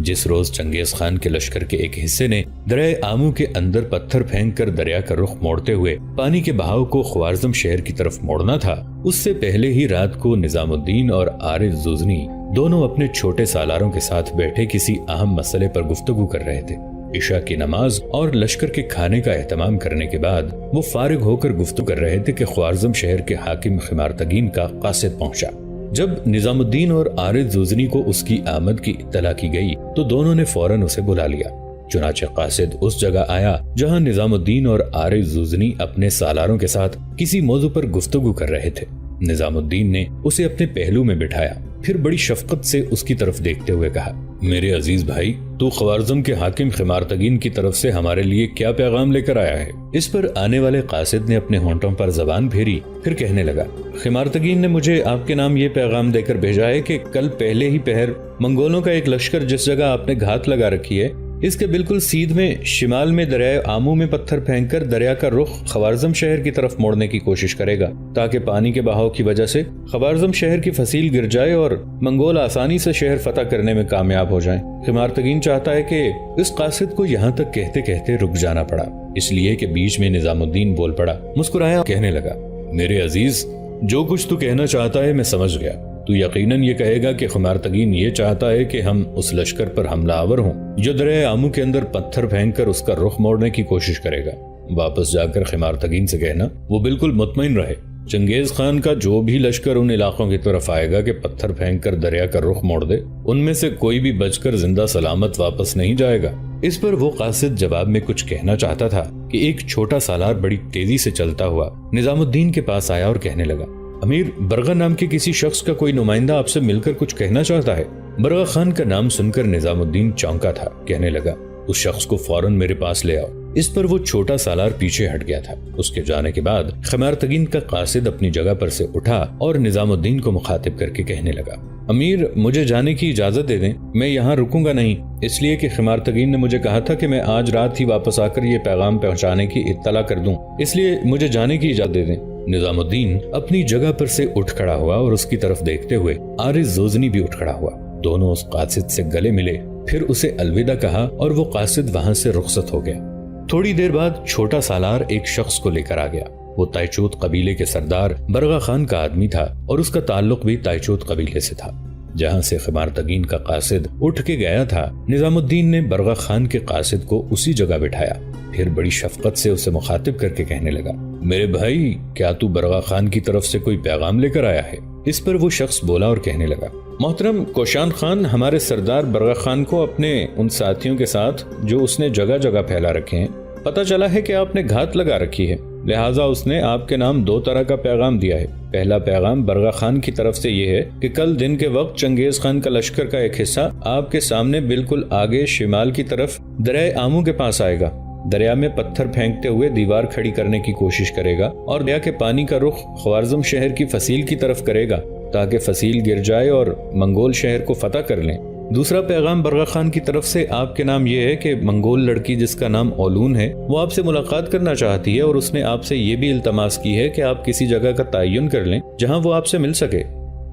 جس روز چنگیز خان کے لشکر کے ایک حصے نے دریائے آمو کے اندر پتھر پھینک کر دریا کا رخ موڑتے ہوئے پانی کے بہاؤ کو خوارزم شہر کی طرف موڑنا تھا، اس سے پہلے ہی رات کو نظام الدین اور عارض زوزنی دونوں اپنے چھوٹے سالاروں کے ساتھ بیٹھے کسی اہم مسئلے پر گفتگو کر رہے تھے۔ عشاء کی نماز اور لشکر کے کھانے کا اہتمام کرنے کے بعد وہ فارغ ہو کر گفتگو کر رہے تھے کہ خوارزم شہر کے حاکم خمارتگین کا قاصد پہنچا۔ جب نظام الدین اور عارض زوزنی کو اس کی آمد کی اطلاع کی گئی تو دونوں نے فوراً اسے بلا لیا۔ چنانچہ قاصد اس جگہ آیا جہاں نظام الدین اور عارض زوزنی اپنے سالاروں کے ساتھ کسی موضوع پر گفتگو کر رہے تھے۔ نظام الدین نے اسے اپنے پہلو میں بٹھایا، پھر بڑی شفقت سے اس کی طرف دیکھتے ہوئے کہا، میرے عزیز بھائی، تو خوارزم کے حاکم خمارتگین کی طرف سے ہمارے لیے کیا پیغام لے کر آیا ہے؟ اس پر آنے والے قاصد نے اپنے ہونٹوں پر زبان پھیری، پھر کہنے لگا، خمارتگین نے مجھے آپ کے نام یہ پیغام دے کر بھیجا ہے کہ کل پہلے ہی پہر منگولوں کا ایک لشکر جس جگہ آپ نے گھات لگا رکھی ہے اس کے بالکل سیدھ میں شمال میں دریائے آمو میں پتھر پھینک کر دریا کا رخ خوارزم شہر کی طرف موڑنے کی کوشش کرے گا تاکہ پانی کے بہاؤ کی وجہ سے خوارزم شہر کی فصیل گر جائے اور منگول آسانی سے شہر فتح کرنے میں کامیاب ہو جائیں۔ خمارتگین چاہتا ہے کہ اس قاصد کو یہاں تک کہتے کہتے رک جانا پڑا، اس لیے کہ بیچ میں نظام الدین بول پڑا، مسکرایا، کہنے لگا، میرے عزیز، جو کچھ تو کہنا چاہتا ہے میں سمجھ گیا۔ تو یقیناً یہ کہے گا کہ خمارتگین یہ چاہتا ہے کہ ہم اس لشکر پر حملہ آور ہوں جو دریائے آمو کے اندر پتھر پھینک کر اس کا رخ موڑنے کی کوشش کرے گا۔ واپس جا کر خمارتگین سے کہنا وہ بالکل مطمئن رہے، چنگیز خان کا جو بھی لشکر ان علاقوں کی طرف آئے گا کہ پتھر پھینک کر دریا کا رخ موڑ دے، ان میں سے کوئی بھی بچ کر زندہ سلامت واپس نہیں جائے گا۔ اس پر وہ قاصد جواب میں کچھ کہنا چاہتا تھا کہ ایک چھوٹا سالار بڑی تیزی سے چلتا ہوا نظام الدین کے پاس آیا اور کہنے لگا، امیر، برغا نام کے کسی شخص کا کوئی نمائندہ آپ سے مل کر کچھ کہنا چاہتا ہے۔ برغا خان کا نام سن کر نظام الدین چونکا تھا، کہنے لگا، اس شخص کو فوراً میرے پاس لے آؤ۔ اس پر وہ چھوٹا سالار پیچھے ہٹ گیا تھا۔ اس کے جانے کے بعد خمارتگین کا قاصد اپنی جگہ پر سے اٹھا اور نظام الدین کو مخاطب کر کے کہنے لگا، امیر، مجھے جانے کی اجازت دے دیں، میں یہاں رکوں گا نہیں، اس لیے کہ خمارتگین نے مجھے کہا تھا کہ میں آج رات ہی واپس آ کر یہ پیغام پہنچانے کی اطلاع کر دوں، اس لیے مجھے جانے کی اجازت دے دیں۔ نظام الدین اپنی جگہ پر سے اٹھ کھڑا ہوا اور اس کی طرف دیکھتے ہوئے عارض زوزنی بھی اٹھ کھڑا ہوا۔ دونوں اس قاصد سے گلے ملے، پھر اسے الوداع کہا اور وہ قاصد وہاں سے رخصت ہو گیا۔ تھوڑی دیر بعد چھوٹا سالار ایک شخص کو لے کر آ گیا۔ وہ تائچوت قبیلے کے سردار برغا خان کا آدمی تھا اور اس کا تعلق بھی تائچوت قبیلے سے تھا۔ جہاں سے خمارتگین کا قاصد اٹھ کے گیا تھا، نظام الدین نے برغا خان کے قاصد کو اسی جگہ بٹھایا، پھر بڑی شفقت سے اسے مخاطب کر کے کہنے لگا، میرے بھائی، کیا تو برغا خان کی طرف سے کوئی پیغام لے کر آیا ہے؟ اس پر وہ شخص بولا اور کہنے لگا، محترم کوشان خان ہمارے سردار برغا خان کو اپنے ان ساتھیوں کے ساتھ جو اس نے جگہ جگہ پھیلا رکھے ہیں پتہ چلا ہے کہ آپ نے گھات لگا رکھی ہے، لہٰذا اس نے آپ کے نام 2 طرح کا پیغام دیا ہے۔ پہلا پیغام برغا خان کی طرف سے یہ ہے کہ کل دن کے وقت چنگیز خان کا لشکر کا ایک حصہ آپ کے سامنے بالکل آگے شمال کی طرف دریائے آمو کے پاس آئے گا، دریا میں پتھر پھینکتے ہوئے دیوار کھڑی کرنے کی کوشش کرے گا اور دریا کے پانی کا رخ خوارزم شہر کی فصیل کی طرف کرے گا تاکہ فصیل گر جائے اور منگول شہر کو فتح کر لیں۔ دوسرا پیغام برغا خان کی طرف سے آپ کے نام یہ ہے کہ منگول لڑکی جس کا نام اولون ہے وہ آپ سے ملاقات کرنا چاہتی ہے اور اس نے آپ سے یہ بھی التماس کی ہے کہ آپ کسی جگہ کا تعین کر لیں جہاں وہ آپ سے مل سکے،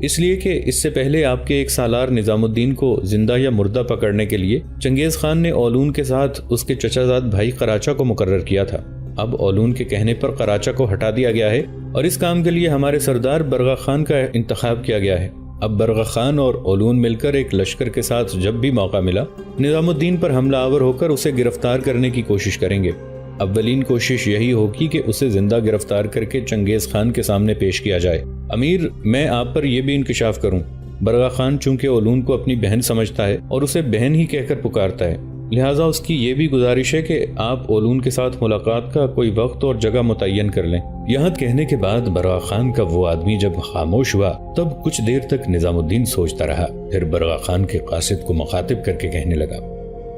اس لیے کہ اس سے پہلے آپ کے ایک سالار نظام الدین کو زندہ یا مردہ پکڑنے کے لیے چنگیز خان نے اولون کے ساتھ اس کے چچا زاد بھائی قراچا کو مقرر کیا تھا۔ اب اولون کے کہنے پر قراچا کو ہٹا دیا گیا ہے اور اس کام کے لیے ہمارے سردار برغا خان کا انتخاب کیا گیا ہے۔ اب برغا خان اور اولون مل کر ایک لشکر کے ساتھ جب بھی موقع ملا نظام الدین پر حملہ آور ہو کر اسے گرفتار کرنے کی کوشش کریں گے۔ اولین کوشش یہی ہوگی کہ اسے زندہ گرفتار کر کے چنگیز خان کے سامنے پیش کیا جائے۔ امیر، میں آپ پر یہ بھی انکشاف کروں، برغا خان چونکہ اولون کو اپنی بہن سمجھتا ہے اور اسے بہن ہی کہہ کر پکارتا ہے، لہٰذا اس کی یہ بھی گزارش ہے کہ آپ اولون کے ساتھ ملاقات کا کوئی وقت اور جگہ متعین کر لیں۔ یہاں کہنے کے بعد برغا خان کا وہ آدمی جب خاموش ہوا تب کچھ دیر تک نظام الدین سوچتا رہا، پھر برغا خان کے قاصد کو مخاطب کر کے کہنے لگا،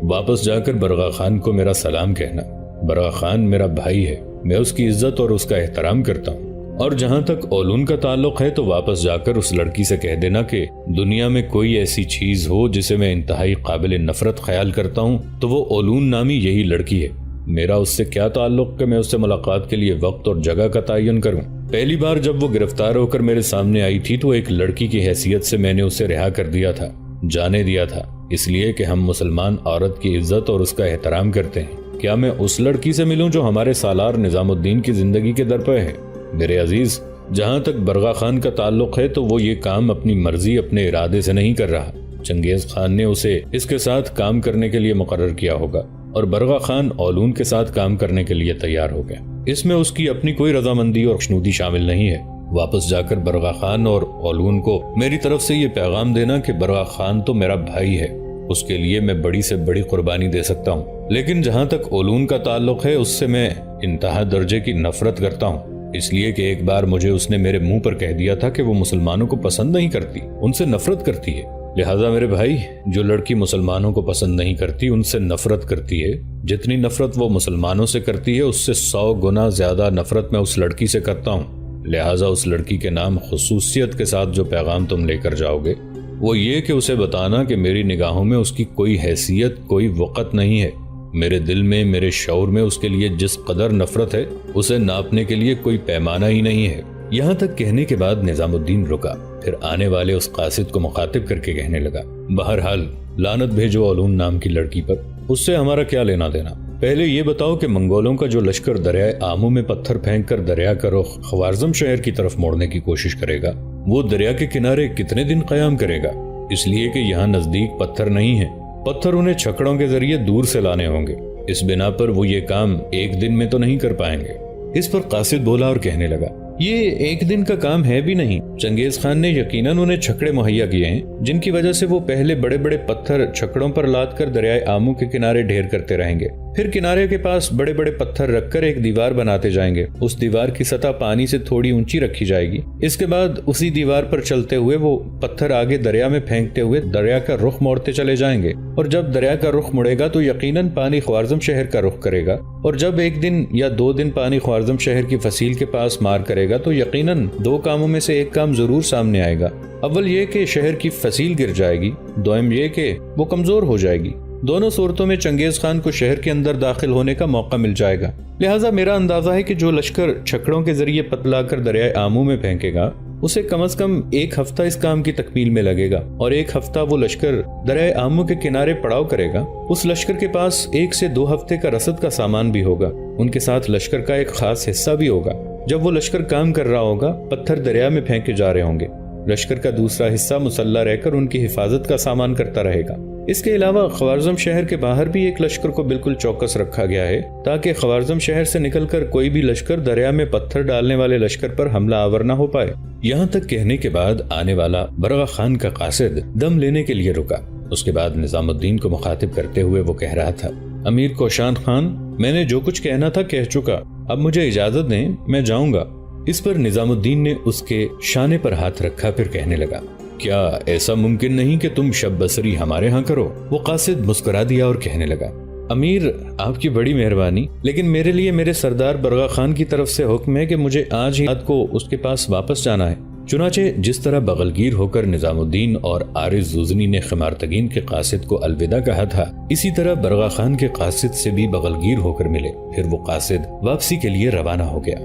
واپس جا کر برغا خان کو میرا سلام کہنا، برغا خان میرا بھائی ہے، میں اس کی عزت اور اس کا احترام کرتا ہوں، اور جہاں تک اولون کا تعلق ہے تو واپس جا کر اس لڑکی سے کہہ دینا کہ دنیا میں کوئی ایسی چیز ہو جسے میں انتہائی قابل نفرت خیال کرتا ہوں تو وہ اولون نامی یہی لڑکی ہے۔ میرا اس سے کیا تعلق کہ میں اس سے ملاقات کے لیے وقت اور جگہ کا تعین کروں؟ پہلی بار جب وہ گرفتار ہو کر میرے سامنے آئی تھی تو ایک لڑکی کی حیثیت سے میں نے اسے رہا کر دیا تھا، جانے دیا تھا، اس لیے کہ ہم مسلمان عورت کی عزت اور اس کا احترام کرتے ہیں۔ کیا میں اس لڑکی سے ملوں جو ہمارے سالار نظام الدین کی زندگی کے در پہ ہے؟ میرے عزیز، جہاں تک برغا خان کا تعلق ہے تو وہ یہ کام اپنی مرضی اپنے ارادے سے نہیں کر رہا۔ چنگیز خان نے اسے اس کے ساتھ کام کرنے کے لیے مقرر کیا ہوگا اور برغا خان اولون کے ساتھ کام کرنے کے لیے تیار ہو گیا۔ اس میں اس کی اپنی کوئی رضامندی اور خوشنودی شامل نہیں ہے۔ واپس جا کر برغا خان اور اولون کو میری طرف سے یہ پیغام دینا کہ برغا خان تو میرا بھائی ہے، اس کے لیے میں بڑی سے بڑی قربانی دے سکتا ہوں، لیکن جہاں تک اولون کا تعلق ہے اس سے میں انتہا درجے کی نفرت کرتا ہوں، اس لیے کہ ایک بار مجھے اس نے میرے منہ پر کہہ دیا تھا کہ وہ مسلمانوں کو پسند نہیں کرتی، ان سے نفرت کرتی ہے۔ لہٰذا میرے بھائی، جو لڑکی مسلمانوں کو پسند نہیں کرتی ان سے نفرت کرتی ہے، جتنی نفرت وہ مسلمانوں سے کرتی ہے اس سے 100 گنا زیادہ نفرت میں اس لڑکی سے کرتا ہوں۔ لہٰذا اس لڑکی کے نام خصوصیت کے ساتھ جو پیغام تم لے کر جاؤ گے وہ یہ کہ اسے بتانا کہ میری نگاہوں میں اس کی کوئی حیثیت، کوئی وقت نہیں ہے، میرے دل میں، میرے شعور میں اس کے لیے جس قدر نفرت ہے اسے ناپنے کے لیے کوئی پیمانہ ہی نہیں ہے۔ یہاں تک کہنے کے بعد نظام الدین رکا، پھر آنے والے اس قاصد کو مخاطب کر کے کہنے لگا، بہرحال لعنت بھیجو اولون نام کی لڑکی پر، اس سے ہمارا کیا لینا دینا؟ پہلے یہ بتاؤ کہ منگولوں کا جو لشکر دریائے آمو میں پتھر پھینک کر دریا کا رخ خوارزم شہر کی طرف موڑنے کی کوشش کرے گا، وہ دریا کے کنارے کتنے دن قیام کرے گا؟ اس لیے کہ یہاں نزدیک پتھر نہیں ہیں، پتھر انہیں چھکڑوں کے ذریعے دور سے لانے ہوں گے، اس بنا پر وہ یہ کام ایک دن میں تو نہیں کر پائیں گے۔ اس پر قاصد بولا اور کہنے لگا، یہ ایک دن کا کام ہے بھی نہیں، چنگیز خان نے یقیناً انہیں چھکڑے مہیا کیے ہیں جن کی وجہ سے وہ پہلے بڑے بڑے پتھر چھکڑوں پر لاد کر دریائے آمو کے کنارے ڈھیر کرتے رہیں گے، پھر کنارے کے پاس بڑے بڑے پتھر رکھ کر ایک دیوار بناتے جائیں گے، اس دیوار کی سطح پانی سے تھوڑی اونچی رکھی جائے گی، اس کے بعد اسی دیوار پر چلتے ہوئے وہ پتھر آگے دریا میں پھینکتے ہوئے دریا کا رخ موڑتے چلے جائیں گے، اور جب دریا کا رخ مڑے گا تو یقیناً پانی خوارزم شہر کا رخ کرے گا، اور جب ایک دن یا 2 دن پانی خوارزم شہر کی فصیل کے پاس مار کرے گا تو یقیناً 2 کاموں میں سے ایک کام ضرور سامنے آئے گا، اول یہ کہ شہر کی فصیل گر جائے گی، دوم یہ کہ وہ کمزور ہو جائے گی، دونوں صورتوں میں چنگیز خان کو شہر کے اندر داخل ہونے کا موقع مل جائے گا۔ لہٰذا میرا اندازہ ہے کہ جو لشکر چھکڑوں کے ذریعے پتلا کر دریائے آمو میں پھینکے گا اسے کم از کم 1 ہفتہ اس کام کی تکمیل میں لگے گا، اور 1 ہفتہ وہ لشکر دریائے آمو کے کنارے پڑاؤ کرے گا۔ اس لشکر کے پاس 1 سے 2 ہفتے کا رسد کا سامان بھی ہوگا، ان کے ساتھ لشکر کا ایک خاص حصہ بھی ہوگا۔ جب وہ لشکر کام کر رہا ہوگا پتھر دریا میں پھینکے جا رہے ہوں گے، لشکر کا دوسرا حصہ مسلح رہ کر ان کی حفاظت کا سامان کرتا رہے گا۔ اس کے علاوہ خوارزم شہر کے باہر بھی ایک لشکر کو بالکل چوکس رکھا گیا ہے تاکہ خوارزم شہر سے نکل کر کوئی بھی لشکر دریا میں پتھر ڈالنے والے لشکر پر حملہ آور نہ ہو پائے۔ یہاں تک کہنے کے بعد آنے والا برغا خان کا قاصد دم لینے کے لیے رکا۔ اس کے بعد نظام الدین کو مخاطب کرتے ہوئے وہ کہہ رہا تھا، امیر کوشان خان، میں نے جو کچھ کہنا تھا کہہ چکا، اب مجھے اجازت دیں، میں جاؤں گا۔ اس پر نظام الدین نے اس کے شانے پر ہاتھ رکھا، پھر کہنے لگا، کیا ایسا ممکن نہیں کہ تم شب بسری ہمارے ہاں کرو؟ وہ قاصد مسکرا دیا اور کہنے لگا، امیر آپ کی بڑی مہربانی، لیکن میرے لیے میرے سردار برغا خان کی طرف سے حکم ہے کہ مجھے آج ہی رات کو اس کے پاس واپس جانا ہے۔ چنانچہ جس طرح بغلگیر ہو کر نظام الدین اور عارض زوزنی نے خمارتگین کے قاصد کو الوداع کہا تھا، اسی طرح برغا خان کے قاصد سے بھی بغلگیر ہو کر ملے، پھر وہ قاصد واپسی کے لیے روانہ ہو گیا۔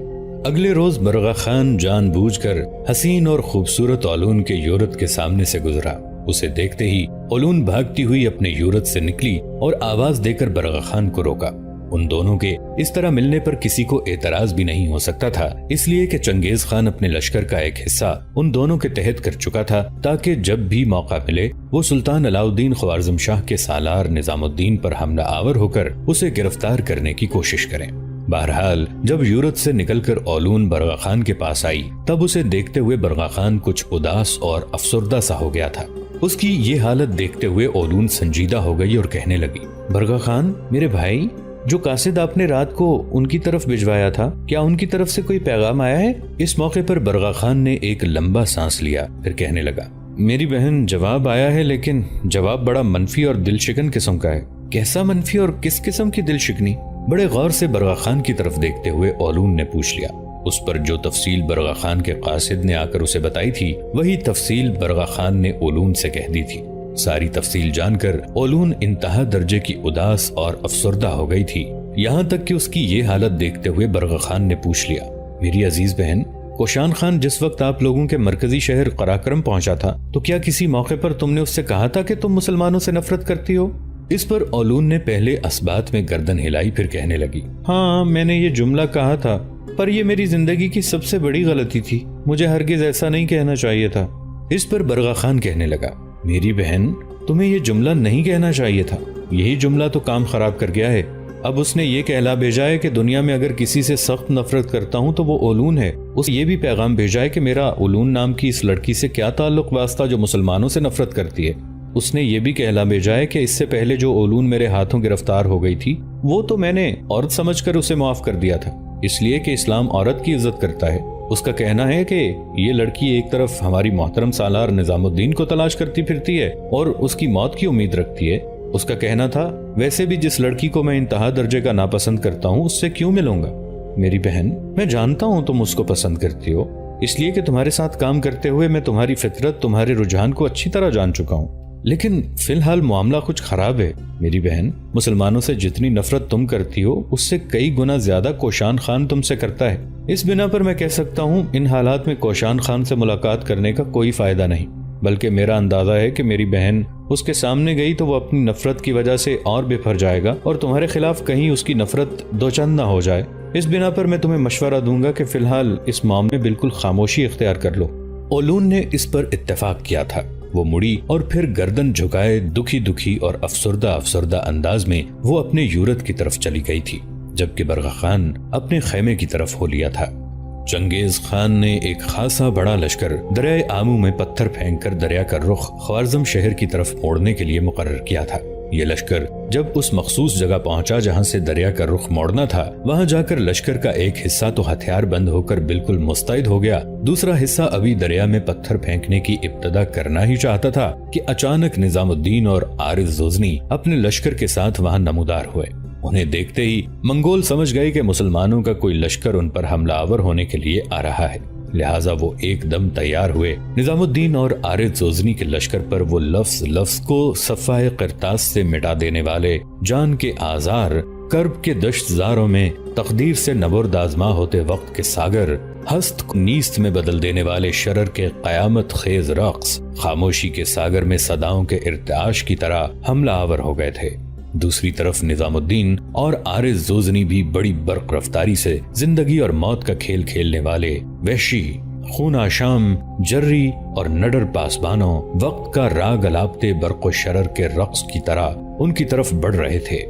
اگلے روز برغا خان جان بوجھ کر حسین اور خوبصورت اولون کے یورت کے سامنے سے گزرا۔ اسے دیکھتے ہی اولون بھاگتی ہوئی اپنے یورت سے نکلی اور آواز دے کر برغا خان کو روکا۔ ان دونوں کے اس طرح ملنے پر کسی کو اعتراض بھی نہیں ہو سکتا تھا، اس لیے کہ چنگیز خان اپنے لشکر کا ایک حصہ ان دونوں کے تحت کر چکا تھا تاکہ جب بھی موقع ملے وہ سلطان علاؤدین خوارزم شاہ کے سالار نظام الدین پر حملہ آور ہو کر اسے گرفتار کرنے کی کوشش کریں۔ بہرحال جب یورت سے نکل کر اولون برغا خان کے پاس آئی تب اسے دیکھتے ہوئے برغا خان کچھ اداس اور افسردہ سا ہو گیا تھا۔ اس کی یہ حالت دیکھتے ہوئے اولون سنجیدہ ہو گئی اور کہنے لگی، برغا خان میرے بھائی، جو قاصد آپ نے رات کو ان کی طرف بھجوایا تھا، کیا ان کی طرف سے کوئی پیغام آیا ہے؟ اس موقع پر برغا خان نے ایک لمبا سانس لیا، پھر کہنے لگا، میری بہن جواب آیا ہے، لیکن جواب بڑا منفی اور دل شکن قسم کا ہے۔ کیسا منفی اور کس قسم کی دل شکنی؟ بڑے غور سے برغا خان کی طرف دیکھتے ہوئے اولون نے پوچھ لیا۔ اس پر جو تفصیل برغا خان کے قاصد نے آ کر اسے بتائی تھی وہی تفصیل برغا خان نے اولون سے کہہ دی تھی۔ ساری تفصیل جان کر اولون انتہا درجے کی اداس اور افسردہ ہو گئی تھی، یہاں تک کہ اس کی یہ حالت دیکھتے ہوئے برغا خان نے پوچھ لیا، میری عزیز بہن، کوشان خان جس وقت آپ لوگوں کے مرکزی شہر قراقرم پہنچا تھا تو کیا کسی موقع پر تم نے اس سے کہا تھا کہ تم مسلمانوں سے نفرت کرتی ہو؟ اس پر اولون نے پہلے اسبات میں گردن ہلائی، پھر کہنے لگی، ہاں میں نے یہ جملہ کہا تھا، پر یہ میری زندگی کی سب سے بڑی غلطی تھی، مجھے ہرگز ایسا نہیں کہنا چاہیے تھا۔ اس پر برغا خان کہنے لگا، میری بہن تمہیں یہ جملہ نہیں کہنا چاہیے تھا، یہی جملہ تو کام خراب کر گیا ہے۔ اب اس نے یہ کہلا بھیجا ہے کہ دنیا میں اگر کسی سے سخت نفرت کرتا ہوں تو وہ اولون ہے۔ اس یہ بھی پیغام بھیجا ہے کہ میرا اولون نام کی اس لڑکی سے کیا تعلق واسطہ جو مسلمانوں سے نفرت کرتی ہے۔ اس نے یہ بھی کہلا بھیجا ہے کہ اس سے پہلے جو اولون میرے ہاتھوں گرفتار ہو گئی تھی وہ تو میں نے عورت سمجھ کر اسے معاف کر دیا تھا، اس لیے کہ اسلام عورت کی عزت کرتا ہے۔ اس کا کہنا ہے کہ یہ لڑکی ایک طرف ہماری محترم سالار نظام الدین کو تلاش کرتی پھرتی ہے اور اس کی موت کی امید رکھتی ہے۔ اس کا کہنا تھا، ویسے بھی جس لڑکی کو میں انتہا درجے کا ناپسند کرتا ہوں اس سے کیوں ملوں گا؟ میری بہن میں جانتا ہوں تم اس کو پسند کرتی ہو، اس لیے کہ تمہارے ساتھ کام کرتے ہوئے میں تمہاری فطرت، تمہارے رجحان کو اچھی طرح جان چکا ہوں، لیکن فی الحال معاملہ کچھ خراب ہے۔ میری بہن مسلمانوں سے جتنی نفرت تم کرتی ہو اس سے کئی گنا زیادہ کوشان خان تم سے کرتا ہے۔ اس بنا پر میں کہہ سکتا ہوں ان حالات میں کوشان خان سے ملاقات کرنے کا کوئی فائدہ نہیں، بلکہ میرا اندازہ ہے کہ میری بہن اس کے سامنے گئی تو وہ اپنی نفرت کی وجہ سے اور بے جائے گا اور تمہارے خلاف کہیں اس کی نفرت دوچند نہ ہو جائے۔ اس بنا پر میں تمہیں مشورہ دوں گا کہ فی الحال اس معاملے میں بالکل خاموشی اختیار کر لو۔ اولون نے اس پر اتفاق کیا تھا۔ وہ مڑی اور پھر گردن جھکائے دکھی اور افسردہ انداز میں وہ اپنے یورت کی طرف چلی گئی تھی، جبکہ برغا خان اپنے خیمے کی طرف ہو لیا تھا۔ چنگیز خان نے ایک خاصا بڑا لشکر دریائے آمو میں پتھر پھینک کر دریا کا رخ خوارزم شہر کی طرف موڑنے کے لیے مقرر کیا تھا۔ یہ لشکر جب اس مخصوص جگہ پہنچا جہاں سے دریا کا رخ موڑنا تھا، وہاں جا کر لشکر کا ایک حصہ تو ہتھیار بند ہو کر بالکل مستعد ہو گیا، دوسرا حصہ ابھی دریا میں پتھر پھینکنے کی ابتدا کرنا ہی چاہتا تھا کہ اچانک نظام الدین اور عارض زوزنی اپنے لشکر کے ساتھ وہاں نمودار ہوئے۔ انہیں دیکھتے ہی منگول سمجھ گئے کہ مسلمانوں کا کوئی لشکر ان پر حملہ آور ہونے کے لیے آ رہا ہے، لہٰذا وہ ایک دم تیار ہوئے۔ نظام الدین اور عارض زوزنی کے لشکر پر وہ لفظ کو صفحہ قرطاس سے مٹا دینے والے جان کے آزار، کرب کے دشت زاروں میں تقدیر سے نبرد آزما ہوتے وقت کے ساگر، ہست کو نیست میں بدل دینے والے شرر کے قیامت خیز رقص، خاموشی کے ساگر میں صداؤں کے ارتعاش کی طرح حملہ آور ہو گئے تھے۔ دوسری طرف نظام الدین اور عارض زوزنی بھی بڑی برق رفتاری سے زندگی اور موت کا کھیل کھیلنے والے وحشی، خون آشام، جری اور نڈر پاسبانوں، وقت کا راگ الاپتے برق و شرر کے رقص کی طرح ان کی طرف بڑھ رہے تھے۔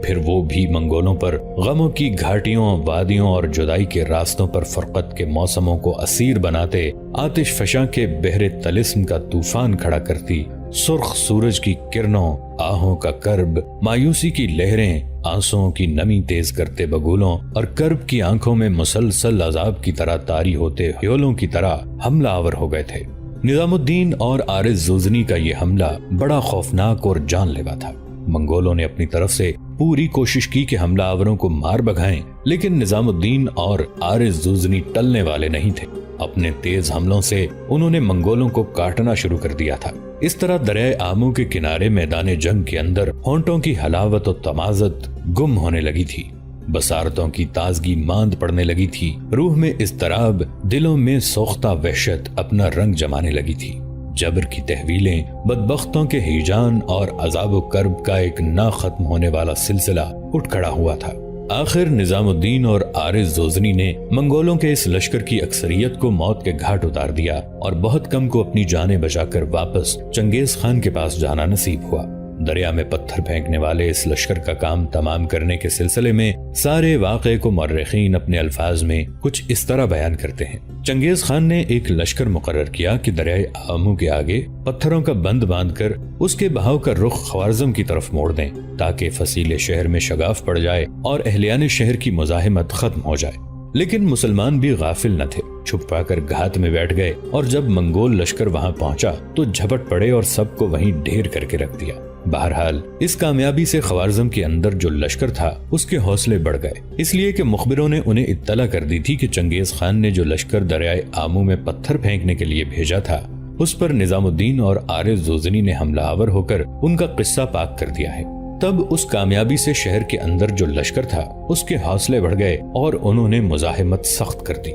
پھر وہ بھی منگولوں پر غموں کی گھاٹیوں، وادیوں اور جدائی کے راستوں پر فرقت کے موسموں کو اسیر بناتے، آتش فشاں کے بحر طلسم کا طوفان کھڑا کرتی، سرخ سورج کی کرنوں، آہوں کا کرب، مایوسی کی لہریں، آنسوؤں کی نمی تیز کرتے بگولوں اور کرب کی آنکھوں میں مسلسل عذاب کی طرح طاری ہوتے ہیولوں کی طرح حملہ آور ہو گئے تھے۔ نظام الدین اور عارض زوزنی کا یہ حملہ بڑا خوفناک اور جان لیوا تھا۔ منگولوں نے اپنی طرف سے پوری کوشش کی کہ حملہ آوروں کو مار بھگائیں، لیکن نظام الدین اور عارض زوزنی ٹلنے والے نہیں تھے۔ اپنے تیز حملوں سے انہوں نے منگولوں کو کاٹنا شروع کر دیا تھا۔ اس طرح دریائے آمو کے کنارے میدان جنگ کے اندر ہونٹوں کی حلاوت و تمازت گم ہونے لگی تھی، بصارتوں کی تازگی ماند پڑنے لگی تھی، روح میں اضطراب، دلوں میں سوختہ وحشت اپنا رنگ جمانے لگی تھی۔ جبر کی تحویلیں، بدبختوں کے ہیجان اور عذاب و کرب کا ایک نہ ختم ہونے والا سلسلہ اٹھ کھڑا ہوا تھا۔ آخر نظام الدین اور عارض زوزنی نے منگولوں کے اس لشکر کی اکثریت کو موت کے گھاٹ اتار دیا اور بہت کم کو اپنی جانیں بچا کر واپس چنگیز خان کے پاس جانا نصیب ہوا۔ دریا میں پتھر پھینکنے والے اس لشکر کا کام تمام کرنے کے سلسلے میں سارے واقعے کو مورخین اپنے الفاظ میں کچھ اس طرح بیان کرتے ہیں۔ چنگیز خان نے ایک لشکر مقرر کیا کہ دریائے آمو کے آگے پتھروں کا بند باندھ کر اس کے بہاؤ کا رخ خوارزم کی طرف موڑ دیں تاکہ فصیل شہر میں شگاف پڑ جائے اور اہلیان شہر کی مزاحمت ختم ہو جائے۔ لیکن مسلمان بھی غافل نہ تھے، چھپ پا کر گھات میں بیٹھ گئے اور جب منگول لشکر وہاں پہنچا تو جھپٹ پڑے اور سب کو وہیں ڈھیر کر کے رکھ دیا۔ بہرحال اس کامیابی سے خوارزم کے اندر جو لشکر تھا اس کے حوصلے بڑھ گئے، اس لیے کہ مخبروں نے انہیں اطلاع کر دی تھی کہ چنگیز خان نے جو لشکر دریائے آمو میں پتھر پھینکنے کے لیے بھیجا تھا اس پر نظام الدین اور عارض زوزنی نے حملہ آور ہو کر ان کا قصہ پاک کر دیا ہے۔ تب اس کامیابی سے شہر کے اندر جو لشکر تھا اس کے حوصلے بڑھ گئے اور انہوں نے مزاحمت سخت کر دی۔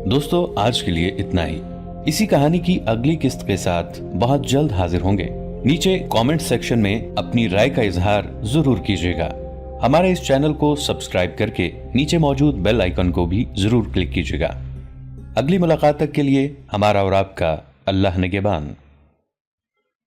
دوستو آج کے لیے اتنا ہی. اسی کہانی کی اگلی قسط کے ساتھ بہت جلد حاضر ہوں گے. نیچے کامنٹ سیکشن میں اپنی رائے کا اظہار ضرور کیجیے گا. ہمارے اس چینل کو سبسکرائب کر کے نیچے موجود بیل آئیکن کو بھی ضرور کلک کیجیے گا. اگلی ملاقات تک کے لیے ہمارا اور آپ کا اللہ نگہبان.